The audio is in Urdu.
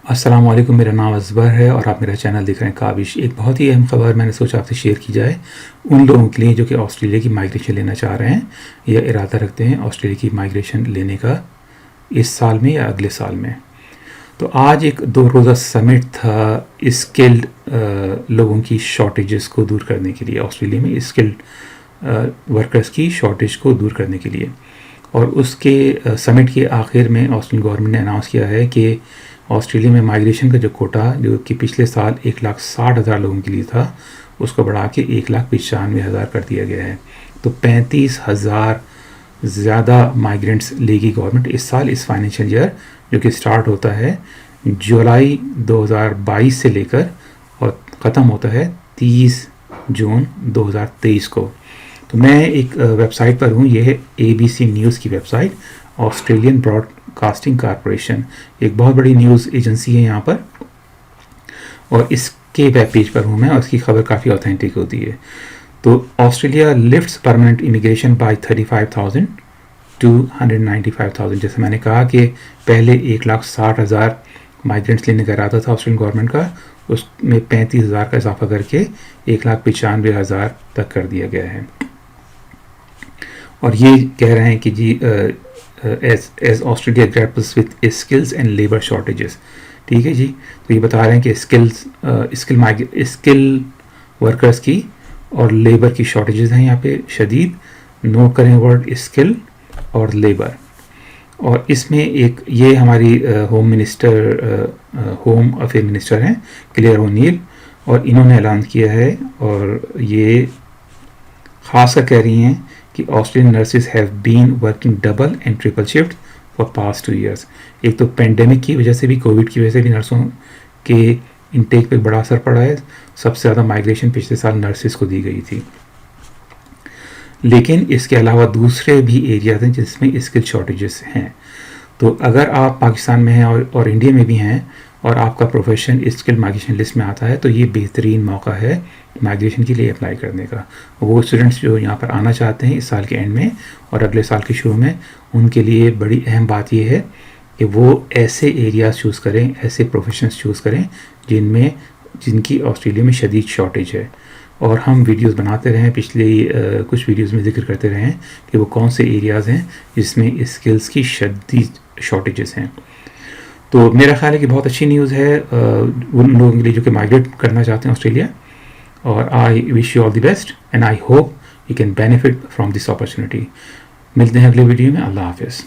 السلام علیکم، میرا نام اصغر ہے اور آپ میرا چینل دیکھ رہے ہیں کابش۔ ایک بہت ہی اہم خبر میں نے سوچا آپ سے شیئر کی جائے ان لوگوں کے لیے جو کہ آسٹریلیا کی مائگریشن لینا چاہ رہے ہیں یا ارادہ رکھتے ہیں آسٹریلیا کی مائگریشن لینے کا اس سال میں یا اگلے سال میں۔ تو آج ایک 2 روزہ سمٹ تھا اسکلڈ لوگوں کی شارٹیجز کو دور کرنے کے لیے، آسٹریلیا میں اسکلڈ ورکرز کی شارٹیج کو دور کرنے کے لیے۔ اور اس کے سمٹ کے آخر میں آسٹریلین گورنمنٹ نے اناؤنس کیا ہے کہ آسٹریلیا میں مائگریشن کا جو کوٹا جو کہ پچھلے سال 1,60,000 لوگوں کے لیے تھا، اس کو بڑھا کے 1,95,000 کر دیا گیا ہے۔ تو 35,000 زیادہ مائیگرنٹس لے گی گورنمنٹ اس سال، اس فائنینشیل ایئر جو کہ سٹارٹ ہوتا ہے جولائی 2022 سے لے کر اور ختم ہوتا ہے 30 جون 2023 کو۔ تو میں ایک ویب سائٹ پر ہوں، یہ ہے ABC نیوز کی website, Australian broadcasting corporation, ایک بہت بڑی نیوز ایجنسی ہے یہاں پر، اور اس کے ویب پیج پر ہوں میں، اور اس کی خبر کافی اوتھینٹک ہوتی ہے۔ تو Australia lifts permanent immigration by 35,000 to 195,000۔ جیسے میں نے کہا کہ پہلے 1,60,000 مائیگرنٹس لینے کا ارادہ تھا آسٹریلین گورنمنٹ کا، اس میں 35,000 کا اضافہ کر کے 1,95,000 تک کر دیا گیا ہے۔ اور یہ کہہ رہے ہیں کہ جی as Australia grapples with skills and labour shortages, ٹھیک ہے جی۔ تو یہ بتا رہے ہیں کہ اسکل ورکرز کی اور لیبر کی شارٹیجز ہیں یہاں پہ شدید۔ نوٹ کریں ورڈ اسکل اور لیبر۔ اور اس میں ایک یہ ہماری ہوم افیئر منسٹر ہیں کلیئر اونیل، اور انہوں نے اعلان کیا ہے، اور یہ خاص کر کہہ رہی ہیں کہ Australian nurses have been working double and triple shift for past 2 years. ایک تو پینڈیمک کی وجہ سے بھی، کووڈ کی وجہ سے بھی نرسوں کے انٹیک پہ بڑا اثر پڑا ہے۔ سب سے زیادہ مائیگریشن پچھلے سال نرسز کو دی گئی تھی، لیکن اس کے علاوہ دوسرے بھی ایریاز ہیں جس میں اسکل شارٹیجز ہیں۔ تو اگر آپ پاکستان میں ہیں اور انڈیا میں بھی ہیں اور آپ کا پروفیشن اسکل مائیگریشن لسٹ میں آتا ہے، تو یہ بہترین موقع ہے مائیگریشن کے لیے اپلائی کرنے کا۔ وہ اسٹوڈنٹس جو یہاں پر آنا چاہتے ہیں اس سال کے اینڈ میں اور اگلے سال کے شروع میں، ان کے لیے بڑی اہم بات یہ ہے کہ وہ ایسے ایریاز چوز کریں، ایسے پروفیشنز چوز کریں جن کی آسٹریلیا میں شدید شارٹیج ہے۔ اور ہم ویڈیوز بناتے رہے ہیں، پچھلی کچھ ویڈیوز میں ذکر کرتے رہے ہیں کہ وہ کون سے ایریاز ہیں جس میں اسکلز کی شدید شارٹیجز ہیں۔ تو میرا خیال ہے کہ بہت اچھی نیوز ہے ان لوگوں کے لیے جو کہ مائیگریٹ کرنا چاہتے ہیں آسٹریلیا، اور I wish you all the best and I hope you can benefit from this opportunity. ملتے ہیں اگلے ویڈیو میں، اللہ حافظ۔